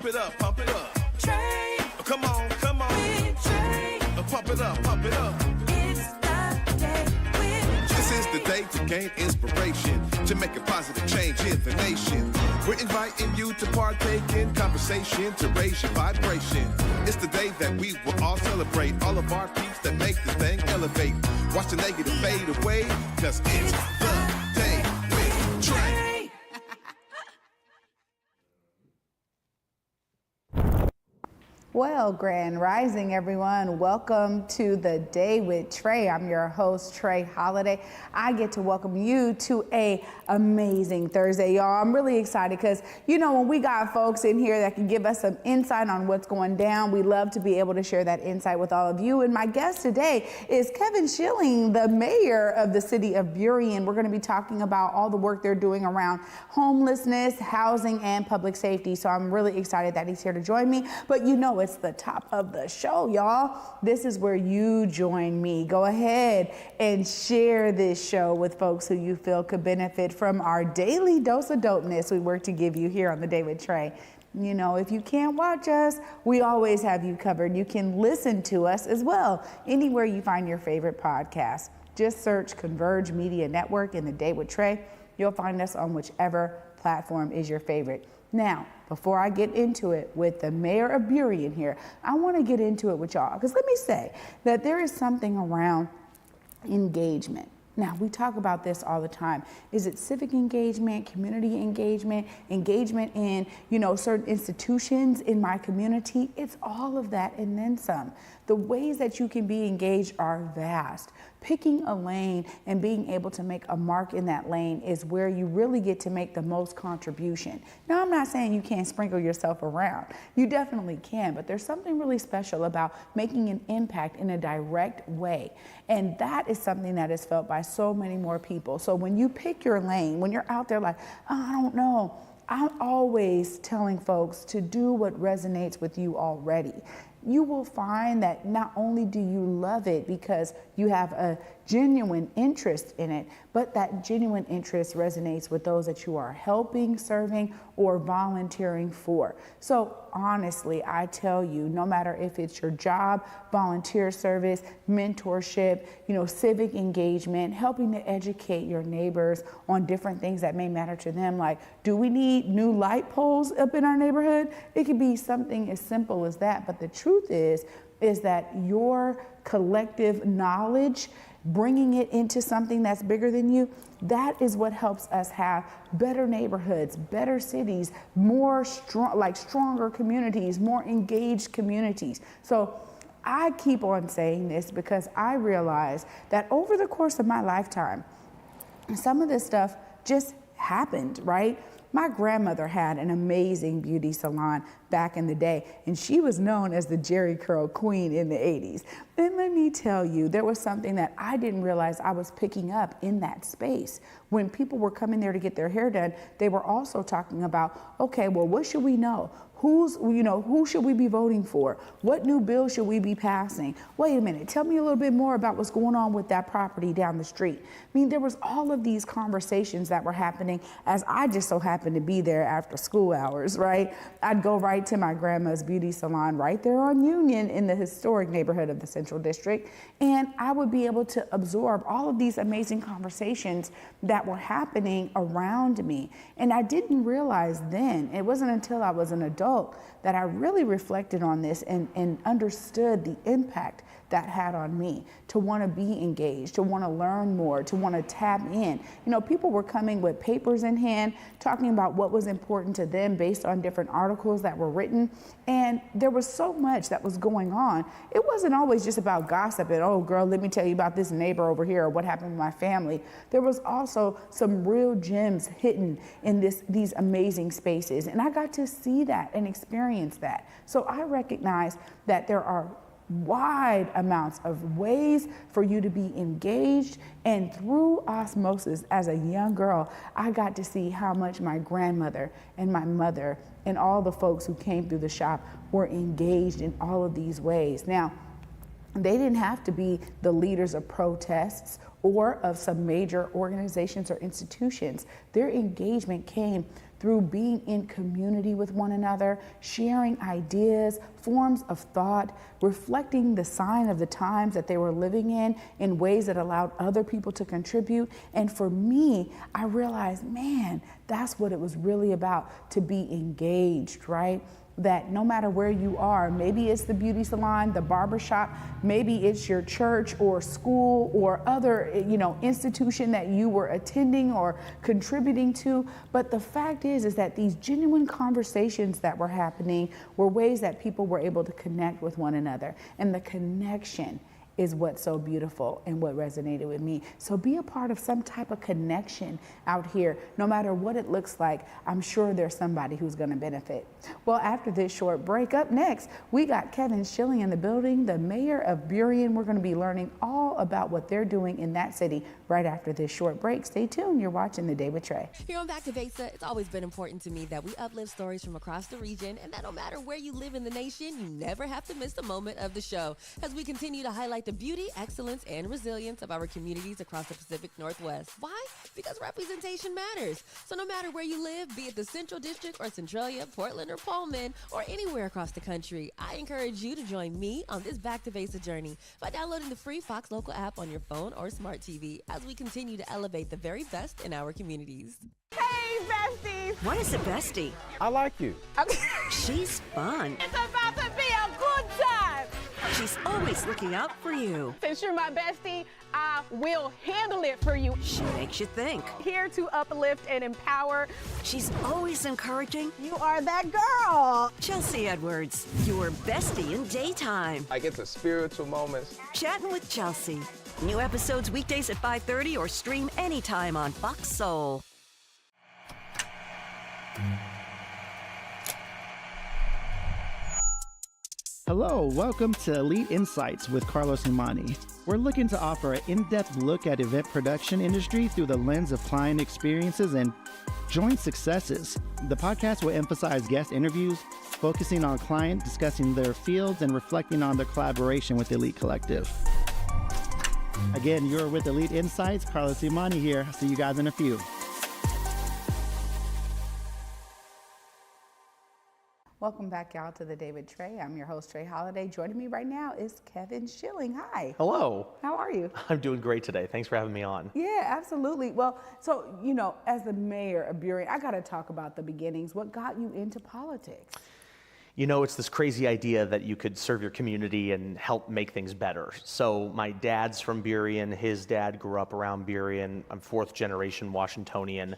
Pump it up, pump it up. Trae. Come on, come on. With Trae. Pump it up, pump it up. It's the day with Trae. This is the day to gain inspiration, to make a positive change in the nation. We're inviting you to partake in conversation, to raise your vibration. It's the day that we will all celebrate all of our peeps that make this thing elevate. Watch the negative fade away, cause it's the day with Trae. Well, Grand Rising, everyone. Welcome to the Day with Trae. I'm your host, Trae Holiday. I get to welcome you to a amazing Thursday, y'all. I'm really excited because, you know, when we got folks in here that can give us some insight on what's going down, we love to be able to share that insight with all of you. And my guest today is Kevin Schilling, the mayor of the city of Burien. We're going to be talking about all the work they're doing around homelessness, housing, and public safety. So I'm really excited that he's here to join me. But you know, it's the top of the show, y'all. This is where you join me. Go ahead and share this show with folks who you feel could benefit from our daily dose of dopeness we work to give you here on the Day with Trae. You know, if you can't watch us, we always have you covered. You can listen to us as well anywhere you find your favorite podcast. Just search Converge Media Network in the Day with Trae. You'll find us on whichever platform is your favorite. Now, before I get into it with the mayor of Burien here, I want to get into it with y'all, because let me say that there is something around engagement. Now, we talk about this all the time. Is it civic engagement, community engagement, engagement in, you know, certain institutions in my community? It's all of that and then some. The ways that you can be engaged are vast. Picking a lane and being able to make a mark in that lane is where you really get to make the most contribution. Now, I'm not saying you can't sprinkle yourself around. You definitely can, but there's something really special about making an impact in a direct way. And that is something that is felt by so many more people. So when you pick your lane, when you're out there like, oh, I don't know, I'm always telling folks to do what resonates with you already. You will find that not only do you love it because you have a genuine interest in it, but that genuine interest resonates with those that you are helping, serving, or volunteering for. So honestly, I tell you, no matter if it's your job, volunteer service, mentorship, you know, civic engagement, helping to educate your neighbors on different things that may matter to them, like, do we need new light poles up in our neighborhood? It could be something as simple as that. But the truth is that your collective knowledge, bringing it into something that's bigger than you, that is what helps us have better neighborhoods, better cities, more stronger communities, more engaged communities. So I keep on saying this because I realize that over the course of my lifetime, some of this stuff just happened, right? My grandmother had an amazing beauty salon back in the day, and she was known as the Jerry Curl Queen in the 80s. And let me tell you, there was something that I didn't realize I was picking up in that space. When people were coming there to get their hair done, they were also talking about, okay, well, what should we know? Who should we be voting for? What new bill should we be passing? Wait a minute, tell me a little bit more about what's going on with that property down the street. I mean, there was all of these conversations that were happening as I just so happened to be there after school hours, right? I'd go right to my grandma's beauty salon right there on Union in the historic neighborhood of the Central District. And I would be able to absorb all of these amazing conversations that were happening around me. And I didn't realize then, it wasn't until I was an adult that I really reflected on this and understood the impact that had on me, to want to be engaged, to want to learn more, to want to tap in. You know, people were coming with papers in hand, talking about what was important to them based on different articles that were written. And there was so much that was going on. It wasn't always just about gossip and, oh, girl, let me tell you about this neighbor over here or what happened with my family. There was also some real gems hidden in these amazing spaces. And I got to see that and experience that. So I recognize that there are wide amounts of ways for you to be engaged, and through osmosis, as a young girl, I got to see how much my grandmother and my mother and all the folks who came through the shop were engaged in all of these ways. Now, they didn't have to be the leaders of protests or of some major organizations or institutions. Their engagement came through being in community with one another, sharing ideas, forms of thought, reflecting the sign of the times that they were living in ways that allowed other people to contribute. And for me, I realized, man, that's what it was really about, to be engaged, right? That no matter where you are, maybe it's the beauty salon, the barbershop, maybe it's your church or school or other, institution that you were attending or contributing to. But the fact is that these genuine conversations that were happening were ways that people were able to connect with one another. And the connection is what's so beautiful and what resonated with me. So be a part of some type of connection out here. No matter what it looks like, I'm sure there's somebody who's going to benefit. Well, after this short break, up next, we got Kevin Schilling in the building, the mayor of Burien. We're going to be learning all about what they're doing in that city right after this short break. Stay tuned. You're watching The Day with Trae. Here on Back to Besa, it's always been important to me that we uplift stories from across the region, and that no matter where you live in the nation, you never have to miss a moment of the show as we continue to highlight the beauty, excellence, and resilience of our communities across the Pacific Northwest. Why? Because representation matters. So no matter where you live, be it the Central District or Centralia, Portland or Pullman, or anywhere across the country, I encourage you to join me on this Back to Besa journey by downloading the free Fox Local app on your phone or smart TV as we continue to elevate the very best in our communities. Hey, besties! What is a bestie? I like you. She's fun. It's about to be a good time! She's always looking out for you. Since you're my bestie, I will handle it for you. She makes you think. Here to uplift and empower. She's always encouraging. You are that girl! Chelsea Edwards, your bestie in daytime. I get the spiritual moments. Chatting with Chelsea. New episodes weekdays at 5:30 or stream anytime on Fox Soul. Hello, welcome to Elite Insights with Carlos Imani. We're looking to offer an in-depth look at event production industry through the lens of client experiences and joint successes. The podcast will emphasize guest interviews, focusing on client, discussing their fields, and reflecting on their collaboration with Elite Collective. Again, you're with Elite Insights. Carlos Imani here. See you guys in a few. Welcome back, y'all, to The Day with Trae. I'm your host, Trae Holiday. Joining me right now is Kevin Schilling. Hi. Hello. How are you? I'm doing great today. Thanks for having me on. Yeah, absolutely. Well, so, as the mayor of Burien, I got to talk about the beginnings. What got you into politics? It's this crazy idea that you could serve your community and help make things better. So my dad's from Burien. His dad grew up around Burien. I'm fourth generation Washingtonian.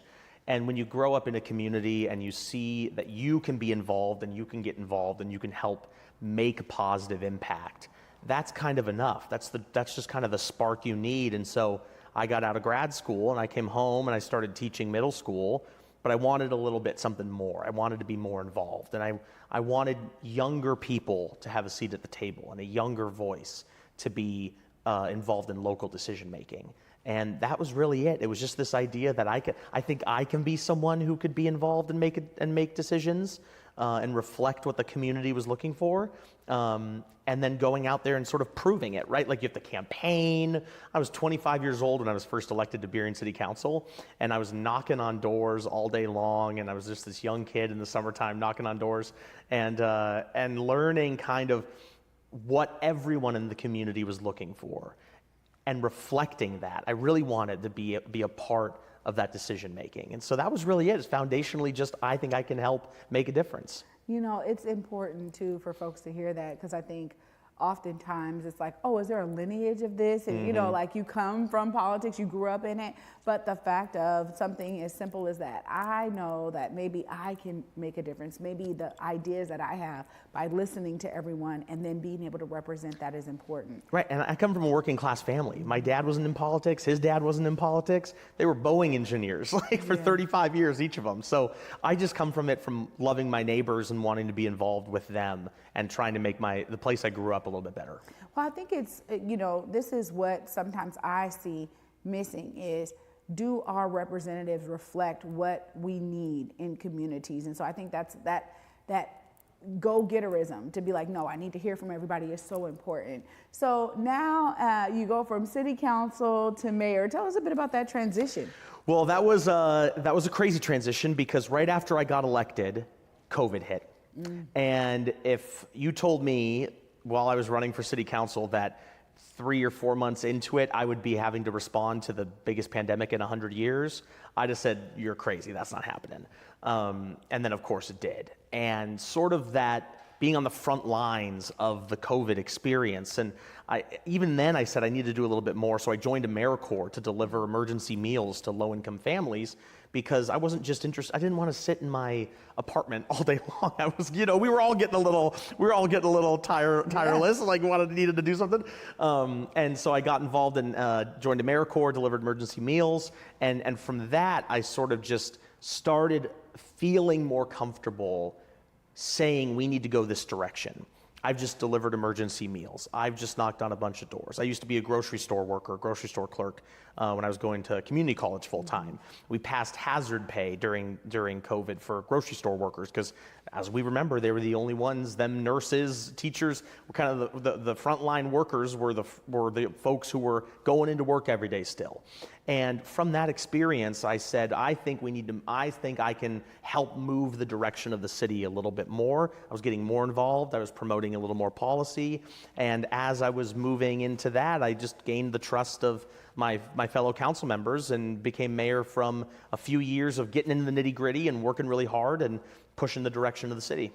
And when you grow up in a community and you see that you can be involved and you can get involved and you can help make a positive impact, that's kind of enough. That's just kind of the spark you need. And so I got out of grad school and I came home and I started teaching middle school, but I wanted a little bit something more. I wanted to be more involved. And I wanted younger people to have a seat at the table and a younger voice to be involved in local decision making. And that was really it. It was just this idea that I think I can be someone who could be involved and make decisions and reflect what the community was looking for. And then going out there and sort of proving it, right? Like you have to campaign. I was 25 years old when I was first elected to Burien City Council, and I was knocking on doors all day long, and I was just this young kid in the summertime knocking on doors and learning kind of what everyone in the community was looking for. And reflecting that, I really wanted to be a part of that decision making. And so that was really it. It's foundationally just, I think I can help make a difference. It's important too for folks to hear that, because I think oftentimes it's like, oh, is there a lineage of this? And like you come from politics, you grew up in it. But the fact of something as simple as that, I know that maybe I can make a difference. Maybe the ideas that I have by listening to everyone and then being able to represent that is important. Right, and I come from a working class family. My dad wasn't in politics, his dad wasn't in politics. They were Boeing engineers, for 35 years, each of them. So I just come from it from loving my neighbors and wanting to be involved with them and trying to make the place I grew up a little bit better. Well, I think it's, this is what sometimes I see missing is, do our representatives reflect what we need in communities? And so I think that go-getterism, to be like, no, I need to hear from everybody is so important. So now you go from city council to mayor. Tell us a bit about that transition. Well, that was a crazy transition because right after I got elected, COVID hit. And if you told me while I was running for city council that 3 or 4 months into it, I would be having to respond to the biggest pandemic in 100 years, I just said, you're crazy, that's not happening. And then of course it did. And sort of that being on the front lines of the COVID experience. And even then I said I needed to do a little bit more. So I joined AmeriCorps to deliver emergency meals to low-income families because I wasn't just interested, I didn't want to sit in my apartment all day long. I was, we were all getting a little tireless, like needed to do something. And so I got involved and joined AmeriCorps, delivered emergency meals. And from that, I sort of just started feeling more comfortable saying we need to go this direction. I've just delivered emergency meals. I've just knocked on a bunch of doors. I used to be a grocery store worker, grocery store clerk when I was going to community college full time. We passed hazard pay during COVID for grocery store workers because, as we remember, they were the only ones. Them nurses, teachers were kind of the frontline workers were the folks who were going into work every day still. And from that experience, I said, I think I can help move the direction of the city a little bit more. I was getting more involved. I was promoting a little more policy. And as I was moving into that, I just gained the trust of my fellow council members and became mayor from a few years of getting into the nitty gritty and working really hard and pushing the direction of the city.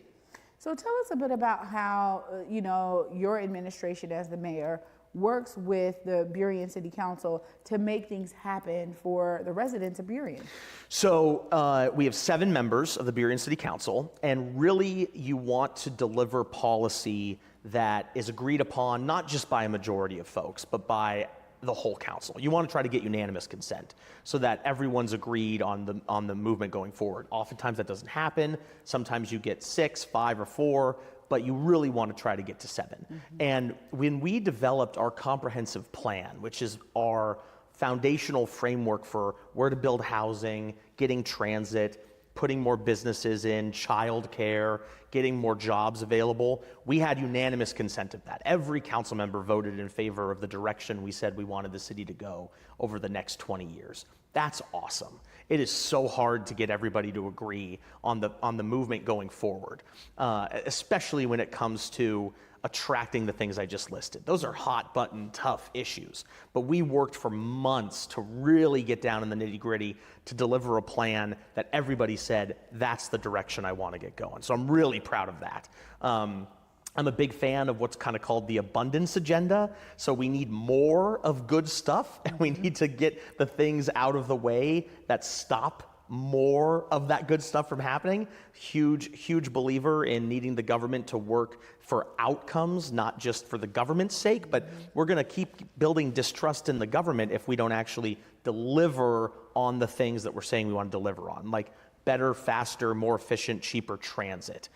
So tell us a bit about how, your administration as the mayor works with the Burien City Council to make things happen for the residents of Burien. So we have 7 members of the Burien City Council, and really you want to deliver policy that is agreed upon not just by a majority of folks, but by the whole council. You want to try to get unanimous consent so that everyone's agreed on the movement going forward. Oftentimes that doesn't happen. Sometimes you get 6, 5, or 4, but you really want to try to get to 7. And when we developed our comprehensive plan, which is our foundational framework for where to build housing, getting transit, putting more businesses in, childcare, getting more jobs available, we had unanimous consent of that. Every council member voted in favor of the direction we said we wanted the city to go over the next 20 years. That's awesome. It is so hard to get everybody to agree on the movement going forward, especially when it comes to attracting the things I just listed. Those are hot button, tough issues. But we worked for months to really get down in the nitty gritty to deliver a plan that everybody said, that's the direction I want to get going. So I'm really proud of that. I'm a big fan of what's kind of called the abundance agenda. So we need more of good stuff, and we need to get the things out of the way that stop more of that good stuff from happening. Huge believer in needing the government to work for outcomes, not just for the government's sake, but we're going to keep building distrust in the government if we don't actually deliver on the things that we're saying we want to deliver on, like better, faster, more efficient, cheaper transit,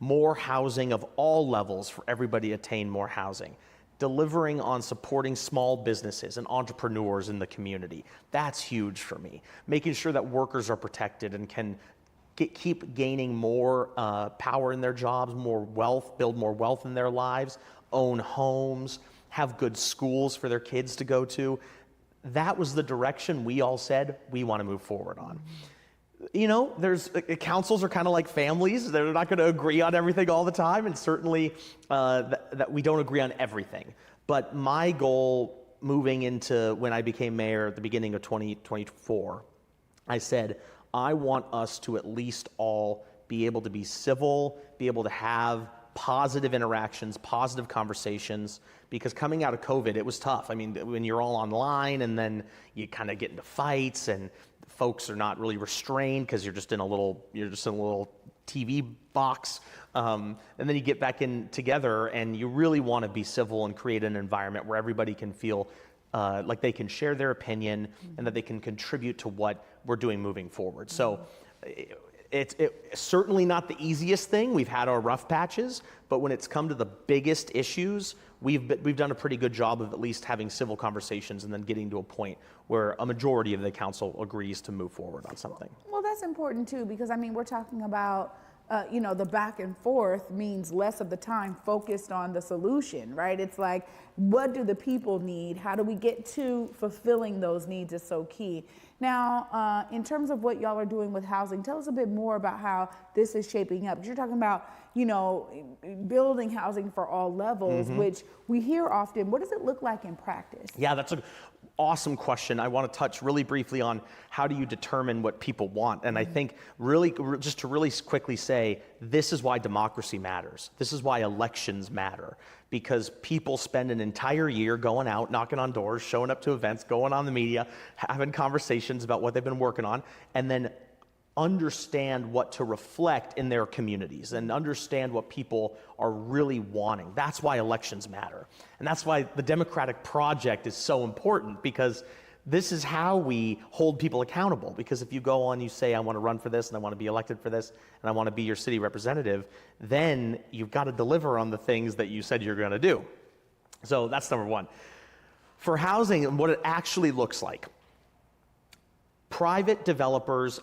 more housing of all levels for everybody to attain more housing, delivering on supporting small businesses and entrepreneurs in the community. That's huge for me. Making sure that workers are protected and can keep gaining more power in their jobs, more wealth, build more wealth in their lives, own homes, have good schools for their kids to go to. That was the direction we all said we want to move forward on. There's councils are kind of like families. They're not going to agree on everything all the time, and certainly that we don't agree on everything. But my goal moving into when I became mayor at the beginning of 2024, I said, I want us to at least all be able to be civil, be able to have positive interactions, positive conversations, because coming out of COVID, it was tough. I mean, when you're all online and then you kind of get into fights and folks are not really restrained because you're just in a little TV box, and then you get back in together and you really want to be civil and create an environment where everybody can feel like they can share their opinion and that they can contribute to what we're doing moving forward. So it's certainly not the easiest thing. We've had our rough patches, but when it's come to the biggest issues, we've done a pretty good job of at least having civil conversations and then getting to a point where a majority of the council agrees to move forward on something. Well, that's important too, because we're talking about the back and forth means less of the time focused on the solution, right? It's like, what do the people need? How do we get to fulfilling those needs is so key. Now, in terms of what y'all are doing with housing, tell us a bit more about how this is shaping up. You're talking about, building housing for all levels, which we hear often. What does it look like in practice? Yeah, that's an awesome question. I want to touch really briefly on how do you determine what people want. And I think just to really quickly say, this is why democracy matters. This is why elections matter. Because people spend an entire year going out, knocking on doors, showing up to events, going on the media, having conversations about what they've been working on, and then understand what to reflect in their communities and understand what people are really wanting. That's why elections matter. And that's why the democratic project is so important, because this is how we hold people accountable. Because if you go on, you say, I want to run for this and I want to be elected for this and I want to be your city representative, then you've got to deliver on the things that you said you're going to do. So that's number one. For housing and what it actually looks like, private developers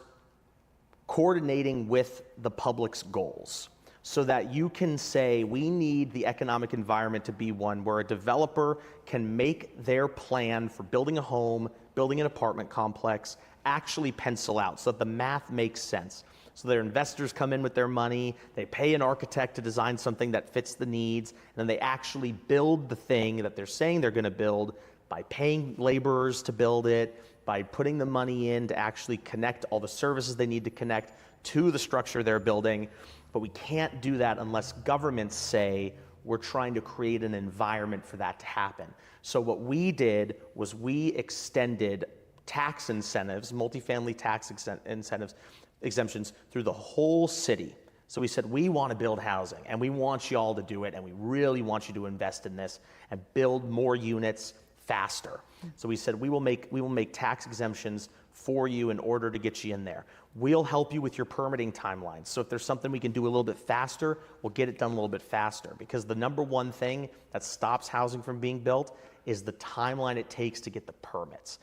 coordinating with the public's goals, so that you can say, we need the economic environment to be one where a developer can make their plan for building a home, building an apartment complex, actually pencil out, so that the math makes sense. So their investors come in with their money, they pay an architect to design something that fits the needs, and then they actually build the thing that they're saying they're gonna build by paying laborers to build it, by putting the money in to actually connect all the services they need to connect to the structure they're building. But we can't do that unless governments say we're trying to create an environment for that to happen. So what we did was we extended tax incentives, multifamily tax exemptions through the whole city. So we said, we want to build housing and we want y'all to do it, and we really want you to invest in this and build more units faster. So we said, we will make tax exemptions for you in order to get you in there. We'll help you with your permitting timelines. So if there's something we can do a little bit faster, we'll get it done a little bit faster. Because the number one thing that stops housing from being built is the timeline it takes to get the permits.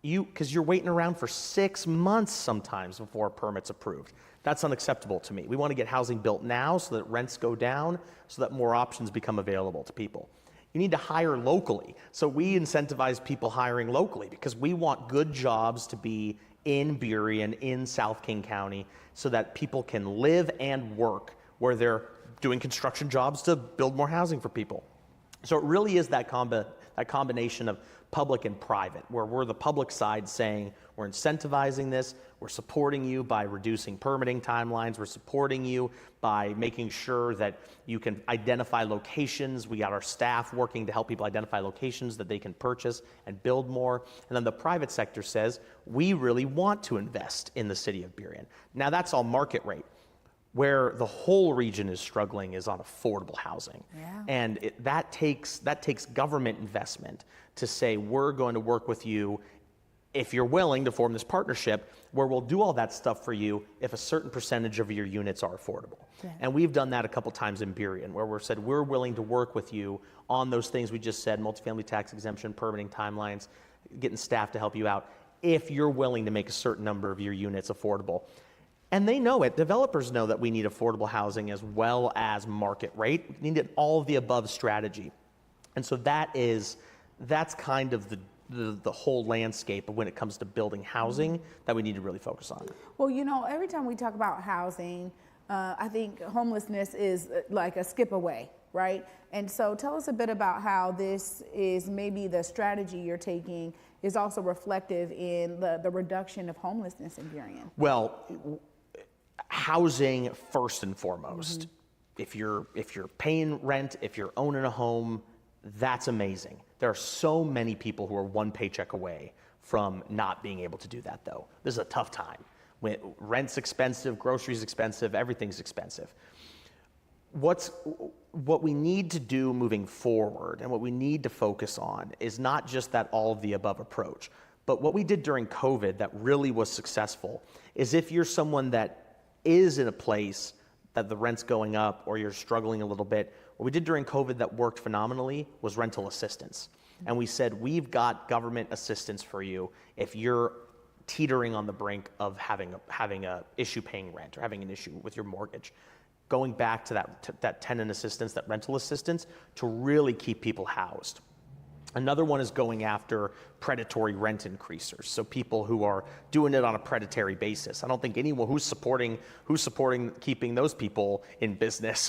Because you're waiting around for 6 months sometimes before a permit's approved. That's unacceptable to me. We want to get housing built now so that rents go down, so that more options become available to people. You need to hire locally. So we incentivize people hiring locally because we want good jobs to be in Burien, in South King County, so that people can live and work where they're doing construction jobs to build more housing for people. So it really is that combination of public and private, where we're the public side saying we're incentivizing this, we're supporting you by reducing permitting timelines, we're supporting you by making sure that you can identify locations. We got our staff working to help people identify locations that they can purchase and build more. And then the private sector says, we really want to invest in the city of Burien. Now that's all market rate. Where the whole region is struggling is on affordable housing. Yeah. And that takes government investment to say, we're going to work with you if you're willing to form this partnership where we'll do all that stuff for you if a certain percentage of your units are affordable. Yeah. And we've done that a couple times in Burien, where we've said, we're willing to work with you on those things we just said, multifamily tax exemption, permitting timelines, getting staff to help you out, if you're willing to make a certain number of your units affordable. And they know it. Developers know that we need affordable housing as well as market rate. We need an all of the above strategy. And so that's kind of the whole landscape of when it comes to building housing that we need to really focus on. Well, every time we talk about housing, I think homelessness is like a skip away, right? And so tell us a bit about how this is maybe the strategy you're taking is also reflective in the reduction of homelessness in Burien. Well, housing first and foremost. If you're paying rent, if you're owning a home, that's amazing. There are so many people who are one paycheck away from not being able to do that, though. This is a tough time. When rent's expensive, groceries expensive, everything's expensive. What we need to do moving forward and what we need to focus on is not just that all of the above approach, but what we did during COVID that really was successful is if you're someone that is in a place that the rent's going up or you're struggling a little bit, what we did during COVID that worked phenomenally was rental assistance. And we said, we've got government assistance for you if you're teetering on the brink of having a issue paying rent or having an issue with your mortgage. Going back to that tenant assistance, that rental assistance, to really keep people housed. Another one is going after predatory rent increasers, so people who are doing it on a predatory basis. I don't think anyone who's supporting keeping those people in business.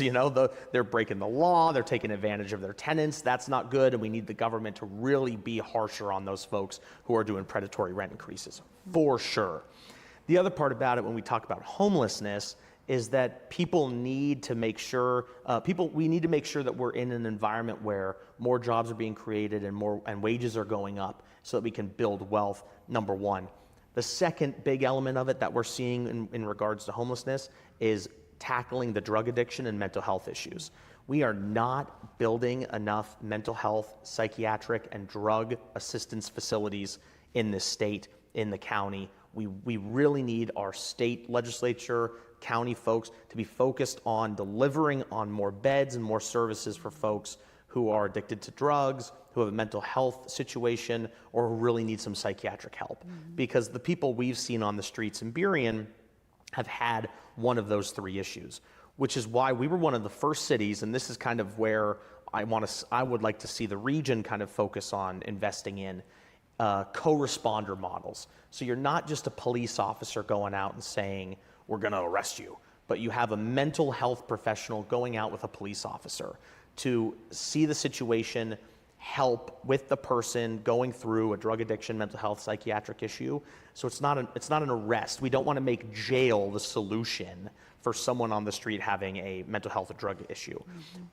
They're breaking the law, they're taking advantage of their tenants. That's not good, and we need the government to really be harsher on those folks who are doing predatory rent increases, for sure. The other part about it, when we talk about homelessness, is that people need to make sure we need to make sure that we're in an environment where more jobs are being created and wages are going up so that we can build wealth, number one. The second big element of it that we're seeing in regards to homelessness is tackling the drug addiction and mental health issues. We are not building enough mental health, psychiatric, and drug assistance facilities in this state, in the county. We really need our state legislature, county folks to be focused on delivering on more beds and more services for folks who are addicted to drugs, who have a mental health situation, or who really need some psychiatric help. Because the people we've seen on the streets in Burien have had one of those three issues, which is why we were one of the first cities, and this is kind of where I would like to see the region kind of focus on investing in co-responder models. So you're not just a police officer going out and saying, we're going to arrest you, but you have a mental health professional going out with a police officer to see the situation, help with the person going through a drug addiction, mental health, psychiatric issue. So it's not an arrest. We don't want to make jail the solution for someone on the street having a mental health or drug issue.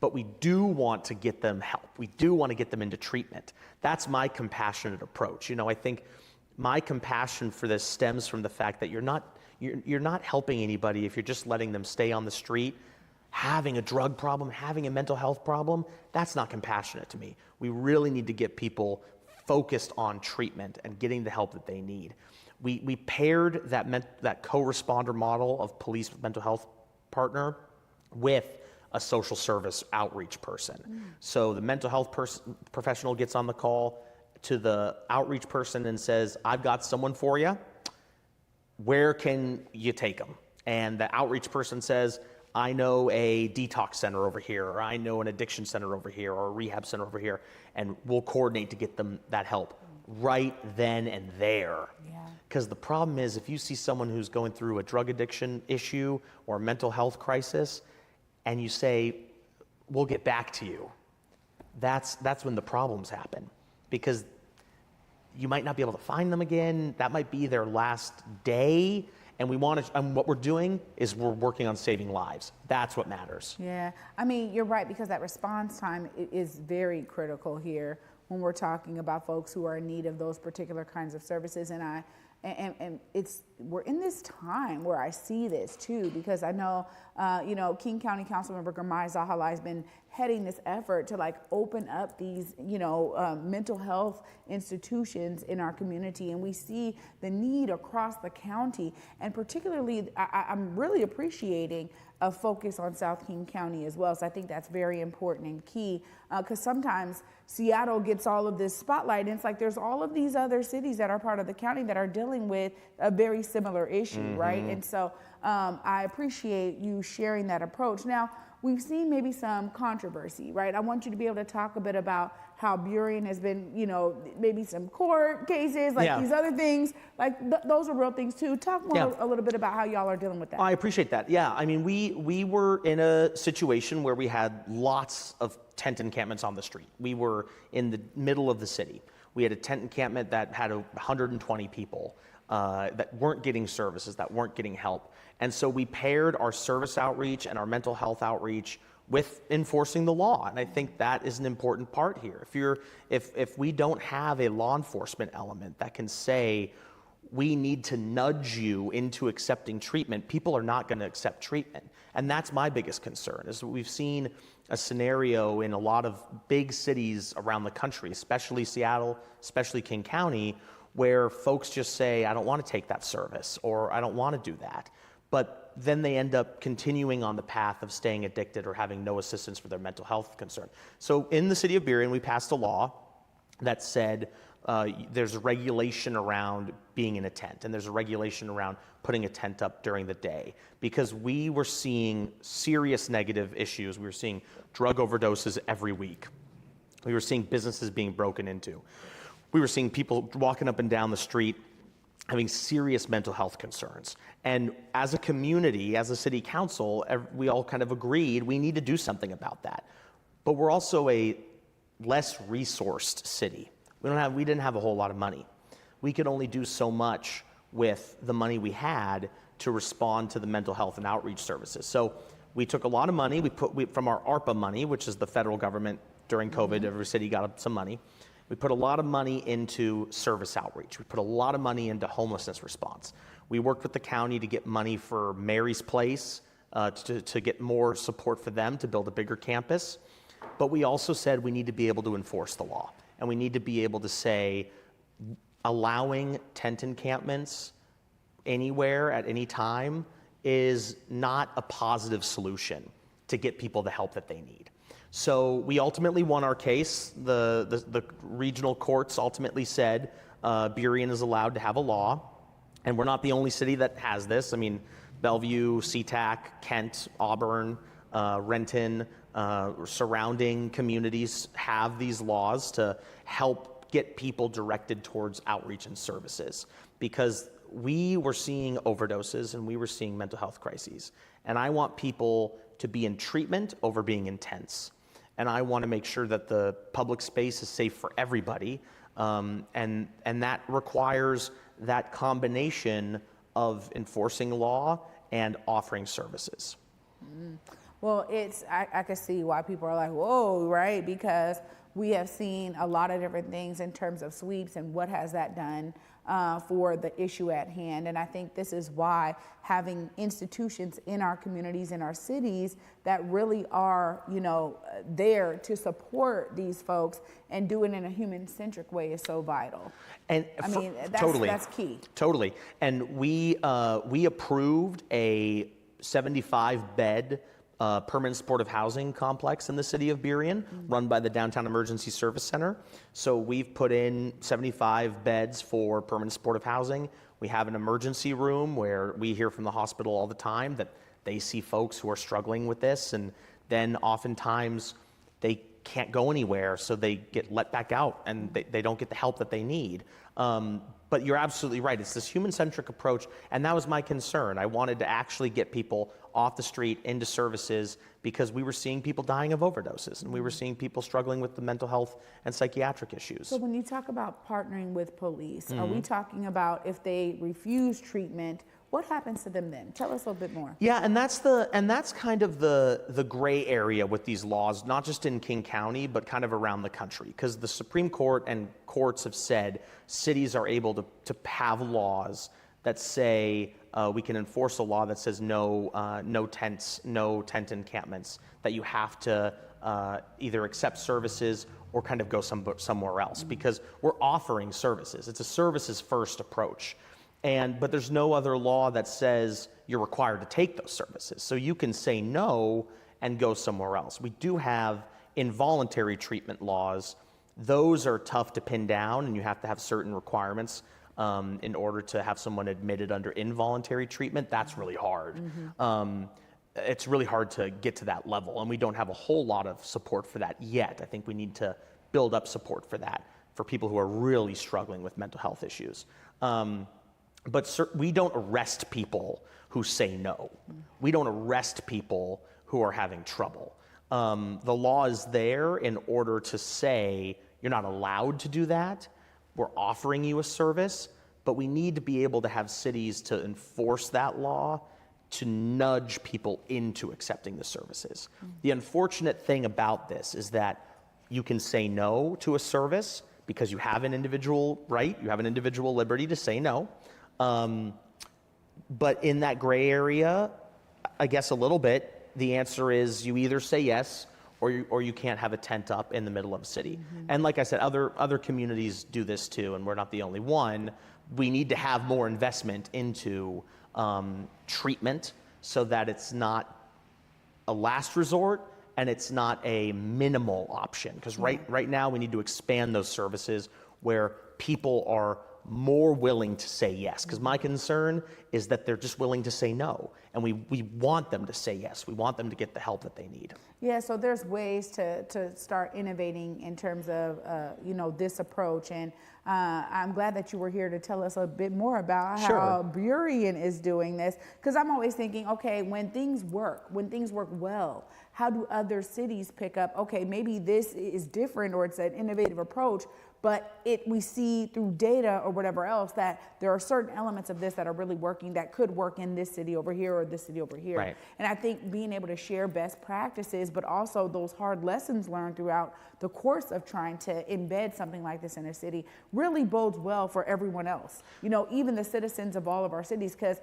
But we do want to get them help. We do want to get them into treatment. That's my compassionate approach. I think my compassion for this stems from the fact that you're not helping anybody if you're just letting them stay on the street, having a drug problem, having a mental health problem. That's not compassionate to me. We really need to get people focused on treatment and getting the help that they need. We paired that co-responder model of police mental health partner with a social service outreach person. So the mental health professional gets on the call to the outreach person and says, I've got someone for you. Where can you take them? And the outreach person says, I know a detox center over here, or I know an addiction center over here, or a rehab center over here, and we'll coordinate to get them that help right then and there. Because the problem is, if you see someone who's going through a drug addiction issue or a mental health crisis, and you say, we'll get back to you, that's when the problems happen. Because you might not be able to find them again. That might be their last day. And what we're doing is we're working on saving lives. That's what matters. Yeah, I mean, you're right, because that response time is very critical here when we're talking about folks who are in need of those particular kinds of services. And we're in this time where I see this too, because I know, King County Councilmember Gurmai Zahala has been heading this effort to open up these, mental health institutions in our community. And we see the need across the county. And particularly, I'm really appreciating a focus on South King County as well. So I think that's very important and key, because sometimes Seattle gets all of this spotlight, and it's like there's all of these other cities that are part of the county that are dealing with a very similar issue, right? And so I appreciate you sharing that approach. Now, we've seen maybe some controversy, right? I want you to be able to talk a bit about how Burien has been, maybe some court cases, these other things, those are real things too. Talk more a little bit about how y'all are dealing with that. I appreciate that. Yeah, I mean, we were in a situation where we had lots of tent encampments on the street. We were in the middle of the city. We had a tent encampment that had 120 people that weren't getting services, that weren't getting help. And so we paired our service outreach and our mental health outreach with enforcing the law. And I think that is an important part here. If we don't have a law enforcement element that can say, we need to nudge you into accepting treatment, people are not going to accept treatment. And that's my biggest concern, is that we've seen a scenario in a lot of big cities around the country, especially Seattle, especially King County, where folks just say, I don't want to take that service, or I don't want to do that. But then they end up continuing on the path of staying addicted or having no assistance for their mental health concern. So in the city of Burien, we passed a law that said there's regulation around being in a tent, and there's a regulation around putting a tent up during the day, because we were seeing serious negative issues. We were seeing drug overdoses every week. We were seeing businesses being broken into. We were seeing people walking up and down the street having serious mental health concerns. And as a community, as a city council, we all kind of agreed we need to do something about that. But we're also a less resourced city. We didn't have a whole lot of money. We could only do so much with the money we had to respond to the mental health and outreach services. So we took a lot of money, from our ARPA money, which is the federal government during COVID, every city got some money. We put a lot of money into service outreach. We put a lot of money into homelessness response. We worked with the county to get money for Mary's Place, to get more support for them to build a bigger campus. But we also said we need to be able to enforce the law. And we need to be able to say, allowing tent encampments anywhere at any time is not a positive solution to get people the help that they need. So we ultimately won our case. The regional courts ultimately said Burien is allowed to have a law, and we're not the only city that has this. I mean, Bellevue, SeaTac, Kent, Auburn, Renton, surrounding communities have these laws to help get people directed towards outreach and services, because we were seeing overdoses and we were seeing mental health crises. And I want people to be in treatment over being in tents. And I want to make sure that the public space is safe for everybody. And that requires that combination of enforcing law and offering services. Well, I can see why people are like, whoa, right? Because we have seen a lot of different things in terms of sweeps and what has that done for the issue at hand. And I think this is why having institutions in our communities, in our cities, that really are, there to support these folks and do it in a human-centric way is so vital. And that's key. Totally. And we approved a 75-bed permanent supportive housing complex in the city of Burien, run by the Downtown Emergency Service Center. So we've put in 75 beds for permanent supportive housing. We have an emergency room where we hear from the hospital all the time that they see folks who are struggling with this, and then oftentimes they can't go anywhere, so they get let back out and they don't get the help that they need. But you're absolutely right. It's this human-centric approach, and that was my concern. I wanted to actually get people off the street into services, because we were seeing people dying of overdoses, and we were seeing people struggling with the mental health and psychiatric issues. So when you talk about partnering with police, are we talking about if they refuse treatment, what happens to them then? Tell us a little bit more. Yeah, and that's kind of the gray area with these laws, not just in King County, but kind of around the country, because the Supreme Court and courts have said cities are able to have laws that say we can enforce a law that says no tents, no tent encampments, that you have to either accept services or kind of go somewhere else, because we're offering services. It's a services first approach. But there's no other law that says you're required to take those services. So you can say no and go somewhere else. We do have involuntary treatment laws. Those are tough to pin down, and you have to have certain requirements in order to have someone admitted under involuntary treatment. That's really hard. It's really hard to get to that level, and we don't have a whole lot of support for that yet. I think we need to build up support for that, for people who are really struggling with mental health issues. But we don't arrest people who say no. We don't arrest people who are having trouble. The law is there in order to say you're not allowed to do that. We're offering you a service, but we need to be able to have cities to enforce that law to nudge people into accepting the services. The unfortunate thing about this is that you can say no to a service because you have an individual right, you have an individual liberty to say no. But in that gray area, I guess a little bit, the answer is you either say yes or you can't have a tent up in the middle of a city. And like I said, other communities do this too, and we're not the only one. We need to have more investment into treatment so that it's not a last resort and it's not a minimal option. Because right now we need to expand those services where people are more willing to say yes. Because my concern is that they're just willing to say no. And we want them to say yes. We want them to get the help that they need. Yeah, so there's ways to start innovating in terms of, this approach. And I'm glad that you were here to tell us a bit more about how Burien is doing this. Because I'm always thinking, okay, when things work well, how do other cities pick up, okay, maybe this is different or it's an innovative approach, but we see through data or whatever else that there are certain elements of this that are really working that could work in this city over here or this city over here. Right. And I think being able to share best practices, but also those hard lessons learned throughout the course of trying to embed something like this in a city really bodes well for everyone else. Even the citizens of all of our cities, because,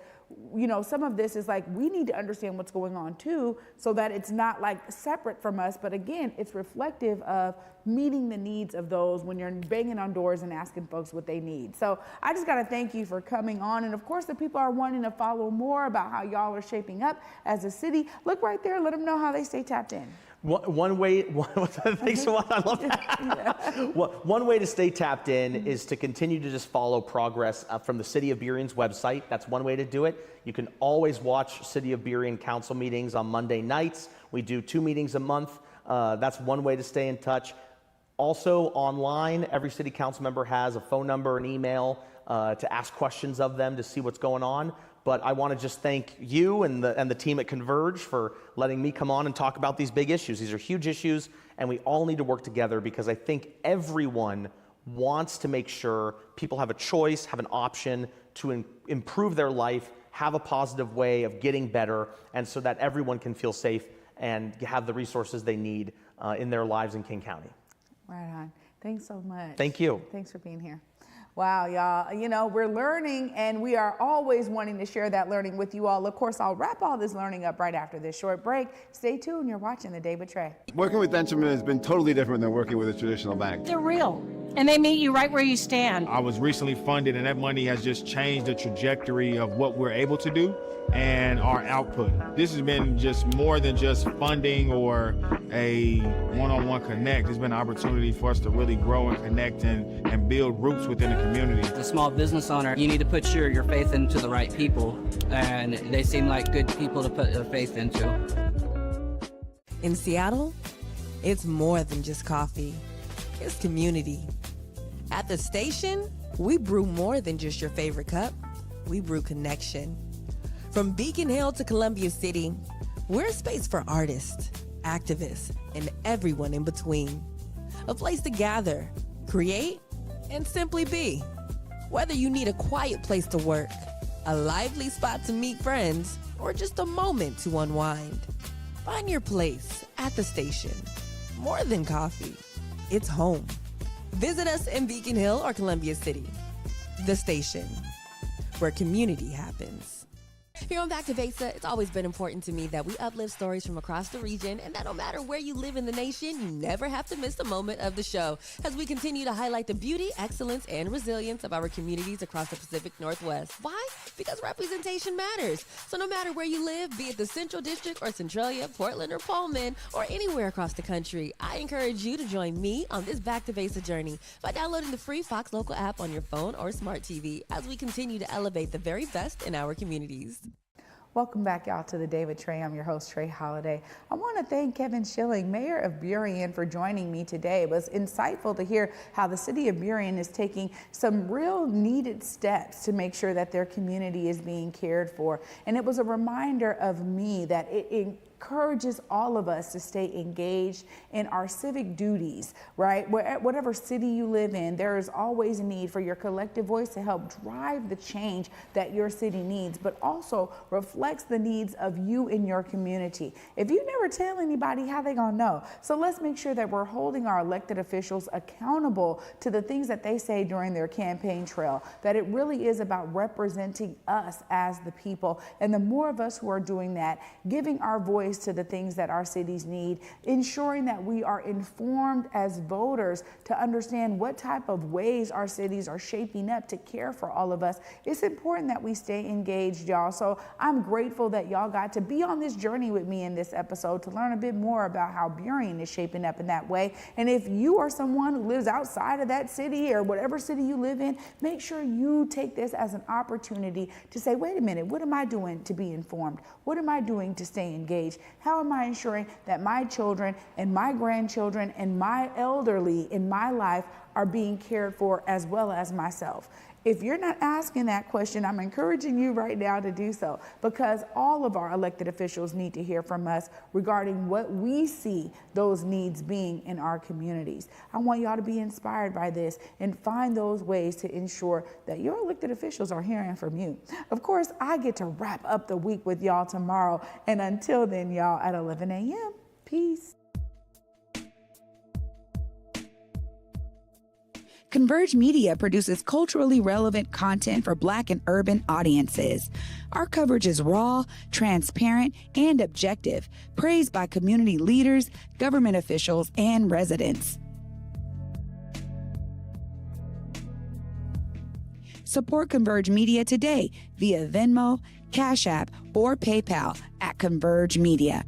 some of this is like, we need to understand what's going on too, so that it's not like separate from us, but again, it's reflective of meeting the needs of those when you're banging on doors and asking folks what they need. So I just got to thank you for coming on. And of course, the people are wanting to follow more about how y'all are shaping up as a city. Look right there. Let them know how they stay tapped in. One way, thanks so much. I love that. One way to stay tapped in is to continue to just follow progress from the City of Burien's website. That's one way to do it. You can always watch City of Burien council meetings on Monday nights. We do 2 meetings a month. That's one way to stay in touch. Also online, every city council member has a phone number and email to ask questions of them to see what's going on. But I want to just thank you and the team at Converge for letting me come on and talk about these big issues. These are huge issues, and we all need to work together because I think everyone wants to make sure people have a choice, have an option to improve their life, have a positive way of getting better, and so that everyone can feel safe and have the resources they need in their lives in King County. Right on. Thanks so much. Thank you. Thanks for being here. Wow, y'all, we're learning and we are always wanting to share that learning with you all. Of course, I'll wrap all this learning up right after this short break. Stay tuned. You're watching The Day with Trae. Working with venturemen has been totally different than working with a traditional bank. They're real, and they meet you right where you stand. I was recently funded, and that money has just changed the trajectory of what we're able to do and our output. This has been just more than just funding or a one-on-one connect. It's been an opportunity for us to really grow and connect and build roots within the community. As a small business owner, you need to put your faith into the right people, and they seem like good people to put their faith into. In Seattle, it's more than just coffee. It's community. At the station, we brew more than just your favorite cup. We brew connection. From Beacon Hill to Columbia City, we're a space for artists, activists, and everyone in between. A place to gather, create, and simply be. Whether you need a quiet place to work, a lively spot to meet friends, or just a moment to unwind, find your place at the station. More than coffee, it's home. Visit us in Beacon Hill or Columbia City. The Station, where community happens. Here on Back to Vesa, it's always been important to me that we uplift stories from across the region, and that no matter where you live in the nation, you never have to miss a moment of the show as we continue to highlight the beauty, excellence, and resilience of our communities across the Pacific Northwest. Why? Because representation matters. So no matter where you live, be it the Central District or Centralia, Portland or Pullman, or anywhere across the country, I encourage you to join me on this Back to Vesa journey by downloading the free Fox Local app on your phone or smart TV as we continue to elevate the very best in our communities. Welcome back, y'all, to The Day with Trae. I'm your host, Trae Holiday. I want to thank Kevin Schilling, Mayor of Burien, for joining me today. It was insightful to hear how the city of Burien is taking some real needed steps to make sure that their community is being cared for. And it was a reminder of me that it encourages all of us to stay engaged in our civic duties, right? Whatever city you live in, there is always a need for your collective voice to help drive the change that your city needs, but also reflects the needs of you in your community. If you never tell anybody, how they gonna know? So let's make sure that we're holding our elected officials accountable to the things that they say during their campaign trail, that it really is about representing us as the people. And the more of us who are doing that, giving our voice voice to the things that our cities need, ensuring that we are informed as voters to understand what type of ways our cities are shaping up to care for all of us. It's important that we stay engaged, y'all. So I'm grateful that y'all got to be on this journey with me in this episode to learn a bit more about how Burien is shaping up in that way. And if you are someone who lives outside of that city or whatever city you live in, make sure you take this as an opportunity to say, wait a minute, what am I doing to be informed? What am I doing to stay engaged? How am I ensuring that my children and my grandchildren and my elderly in my life are being cared for as well as myself? If you're not asking that question, I'm encouraging you right now to do so, because all of our elected officials need to hear from us regarding what we see those needs being in our communities. I want y'all to be inspired by this and find those ways to ensure that your elected officials are hearing from you. Of course, I get to wrap up the week with y'all tomorrow. And until then, y'all, at 11 a.m., peace. Converge Media produces culturally relevant content for Black and urban audiences. Our coverage is raw, transparent, and objective, praised by community leaders, government officials, and residents. Support Converge Media today via Venmo, Cash App, or PayPal at Converge Media.